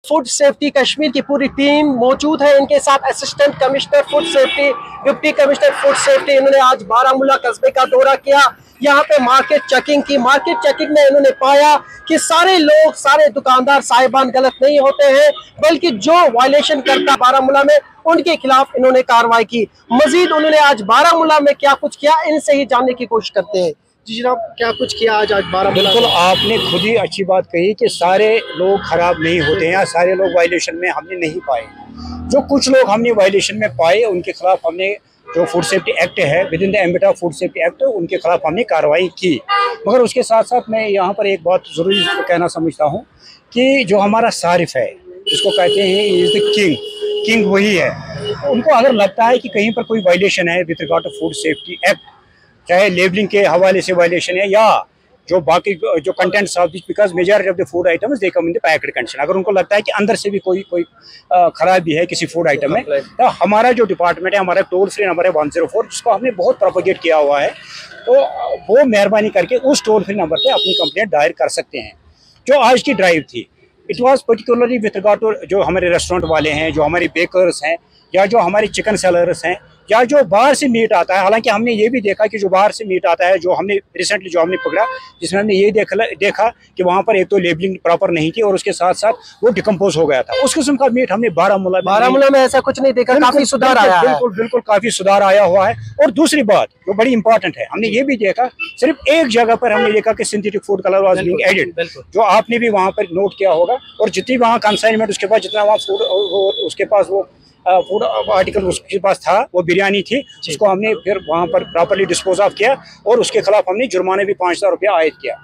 Food safety Kashmir की पूरी team मौजूद है। इनके साथ assistant commissioner food safety, deputy commissioner food safety. इन्होंने आज बारामूला कस्बे का दौरा किया, यहाँ पे मार्केट चेकिंग की। मार्केट चेकिंग में इन्होंने पाया कि सारे लोग, सारे दुकानदार साहिबान गलत नहीं होते हैं, बल्कि जो वायलेशन करता बारामूला में उनके खिलाफ इन्होंने कार्रवाई की। मजीद उन्होंने आज बारामूला में क्या कुछ किया, इनसे ही जानने की कोशिश करते हैं। जी जनाब, क्या कुछ किया आज बारामूला? बिल्कुल, आपने खुद ही अच्छी बात कही कि सारे लोग खराब नहीं होते हैं, सारे लोग वायलेशन में हमने नहीं पाए। जो कुछ लोग हमने वायलेशन में पाए उनके खिलाफ हमने जो फूड सेफ्टी एक्ट है, with in the ambit of food safety act, उनके खिलाफ हमने कार्रवाई की। मगर उसके साथ साथ मैं यहाँ पर एक बात ज़रूरी कहना समझता हूँ कि जो हमारा सारिफ है, जिसको कहते हैं इज द किंग वही है। उनको अगर लगता है कि कहीं पर कोई वायलेशन है with regard to food safety act, चाहे लेबलिंग के हवाले से वायलेशन है या जो बाकी जो contents of this, because majority of the food items they come in the packed condition, अगर उनको लगता है कि अंदर से भी कोई खराबी है किसी फूड आइटम में, तो हमारा जो डिपार्टमेंट है, हमारा टोल फ्री नंबर है 104, जिसको हमने बहुत प्रोपोगेट किया हुआ है, तो वो मेहरबानी करके उस टोल फ्री नंबर पर अपनी कंप्लेंट दायर कर सकते हैं। जो आज की ड्राइव थी, it was particularly with regard to जो हमारे रेस्टोरेंट वाले हैं, जो हमारे बेकर्स हैं, या जो हमारे चिकन सेलर्स हैं, या जो बाहर से मीट आता है। हालांकि हमने ये भी देखा कि जो बाहर से मीट आता है, जो हमने रिसेंटली जो हमने पकड़ा, जिसमें हमने ये देखा कि वहाँ पर एक तो लेबलिंग प्रॉपर नहीं थी और उसके साथ साथ वो डिकम्पोज हो गया था। उस किस्म का मीट हमने बारामूला में ऐसा कुछ नहीं देखा। काफी सुधार आया है। बिल्कुल काफी सुधार आया हुआ है। और दूसरी बात जो बड़ी इंपॉर्टेंट है, हमने ये भी देखा, सिर्फ एक जगह पर हमने देखा कि synthetic food colour was being added, जो आपने भी वहाँ पर नोट किया होगा। और जितनी वहाँ कंसाइनमेंट, उसके पास जितना वहाँ फूड, उसके पास वो फूड आर्टिकल उसके पास था, वो बिरयानी थी, जिसको हमने फिर वहाँ पर प्रॉपर्ली डिस्पोज ऑफ किया और उसके खिलाफ हमने जुर्माने भी 5,000 रुपया आयद किया।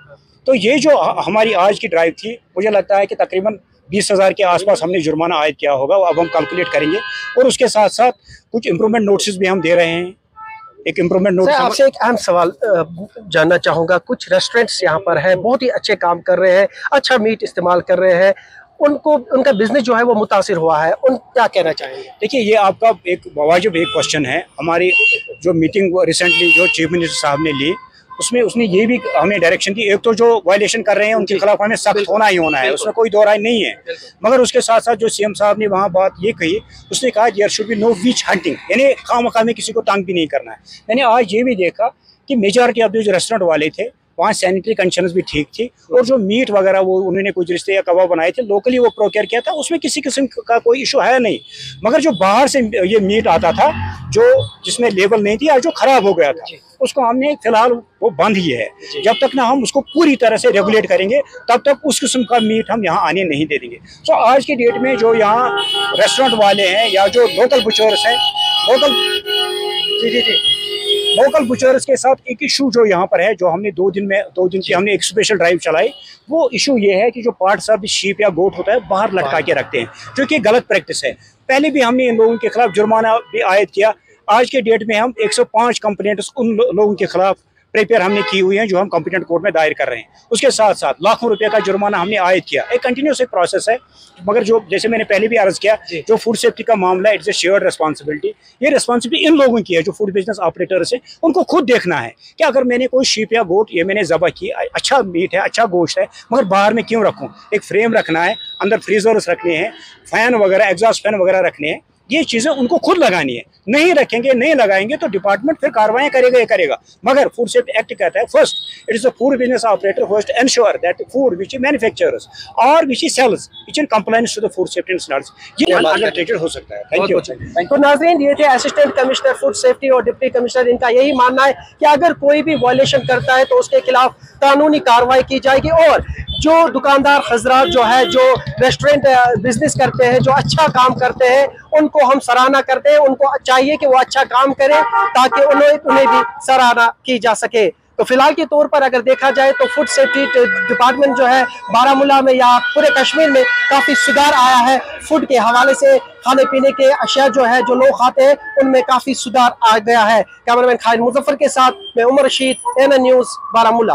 तो ये जो हमारी आज की ड्राइव थी, मुझे लगता है कि तकरीबन 20,000 के आसपास हमने जुर्माना आयद किया होगा। अब हम कैलकुलेट करेंगे और उसके साथ साथ कुछ इम्प्रूवमेंट नोटिस भी हम दे रहे हैं। एक इम्प्रूवमेंट नोटिस। आपसे एक अहम सवाल जानना चाहूँगा। कुछ रेस्टोरेंट्स यहाँ पर है, बहुत ही अच्छे काम कर रहे हैं, अच्छा मीट इस्तेमाल कर रहे हैं, उनका बिजनेस जो है वो मुतासिर हुआ है, उन क्या कहना चाहेंगे? देखिए, ये आपका एक वाजिब एक क्वेश्चन है। हमारी जो मीटिंग रिसेंटली जो चीफ मिनिस्टर साहब ने ली, उसमें उसने ये भी हमें डायरेक्शन दी, एक तो जो वायलेशन कर रहे हैं उनके खिलाफ हमें सख्त होना ही होना है, उसमें कोई दो राय नहीं है। मगर उसके साथ साथ जो सीएम साहब ने वहाँ बात ये कही, उसने कहा there should be no witch hunting, यानी खामखा में किसी को तंग भी नहीं करना है। मैंने आज ये भी देखा कि मेजॉरिटी ऑफ जो रेस्टोरेंट वाले थे, वहाँ सैनिटरी कंडीशंस भी ठीक थी और जो मीट वगैरह वो उन्होंने कुछ रिश्ते या कबाब बनाए थे, लोकली वो प्रोक्योर किया था, उसमें किसी किस्म का कोई इशू है नहीं। मगर जो बाहर से ये मीट आता था, जो जिसमें लेबल नहीं थी या जो खराब हो गया था, उसको हमने फिलहाल वो बंद ही है। जब तक ना हम उसको पूरी तरह से रेगुलेट करेंगे, तब तक उस किस्म का मीट हम यहाँ आने नहीं दे देंगे। सो आज की डेट में जो यहाँ रेस्टोरेंट वाले हैं या जो लोकल बुचर्स हैं, लोकल बुचर्स के साथ एक इशू जो यहाँ पर है, जो हमने दो दिन की हमने एक स्पेशल ड्राइव चलाई, वो इशू ये है कि जो पार्ट्स ऑफ शीप या गोट होता है बाहर लटका के रखते हैं, जो कि गलत प्रैक्टिस है। पहले भी हमने इन लोगों के खिलाफ जुर्माना भी आयद किया। आज के डेट में हम 105 कंप्लेंट्स उन लोगों के खिलाफ प्रिपेयर हमने की हुई हैं, जो हम कॉम्पिटेंट कोर्ट में दायर कर रहे हैं। उसके साथ साथ लाखों रुपए का जुर्माना हमने आयद किया। एक कंटिन्यूस एक प्रोसेस है। मगर जो जैसे मैंने पहले भी अर्ज किया, जो फूड सेफ्टी का मामला है, इट्स ए शेयर्ड रिस्पांसिबिलिटी। ये रिस्पांसिबिलिटी इन लोगों की है जो फूड बिजनेस ऑपरेटर्स हैं। उनको खुद देखना है कि अगर मैंने कोई शीप या गोट ये मैंने ज़बह की, अच्छा मीट है, अच्छा गोश्त है, मगर बाहर में क्यों रखूँ? एक फ्रेम रखना है, अंदर फ्रीजर्स रखने हैं, फैन वगैरह, एग्जॉस्ट फैन वगैरह रखने हैं। ये चीज़ें उनको खुद लगानी है। नहीं रखेंगे, नहीं लगाएंगे तो डिपार्टमेंट फिर कार्रवाई करेगा। मगर फूड सेफ्टी एक्ट कहता है, first it is the food business operator who has to ensure that food which he manufactures और which he sells is in compliance to the food safety standards. ये undertaked हो सकता है। Thank you. तो नाज़रीन, ये थे असिस्टेंट कमिश्नर फूड सेफ्टी और डिप्टी कमिश्नर। इनका यही मानना है कि अगर कोई भी वायलेशन करता है तो उसके खिलाफ कानूनी कार्रवाई की जाएगी। और जो दुकानदार हजरात जो है, जो रेस्टोरेंट बिजनेस करते हैं, जो अच्छा काम करते हैं, उनको हम सराहना करते हैं। उनको चाहिए कि वो अच्छा काम करें ताकि उन्हें भी सराहना की जा सके। तो फिलहाल के तौर पर अगर देखा जाए तो फूड सेफ्टी डिपार्टमेंट जो है बारामूला में या पूरे कश्मीर में काफ़ी सुधार आया है। फूड के हवाले से खाने पीने के अशिया जो है, जो लोग खाते हैं, उनमें काफ़ी सुधार आ गया है। कैमरामैन खालिद मुजफ्फर के साथ मैं उमर रशीद, एएनएन न्यूज़, बारामूला।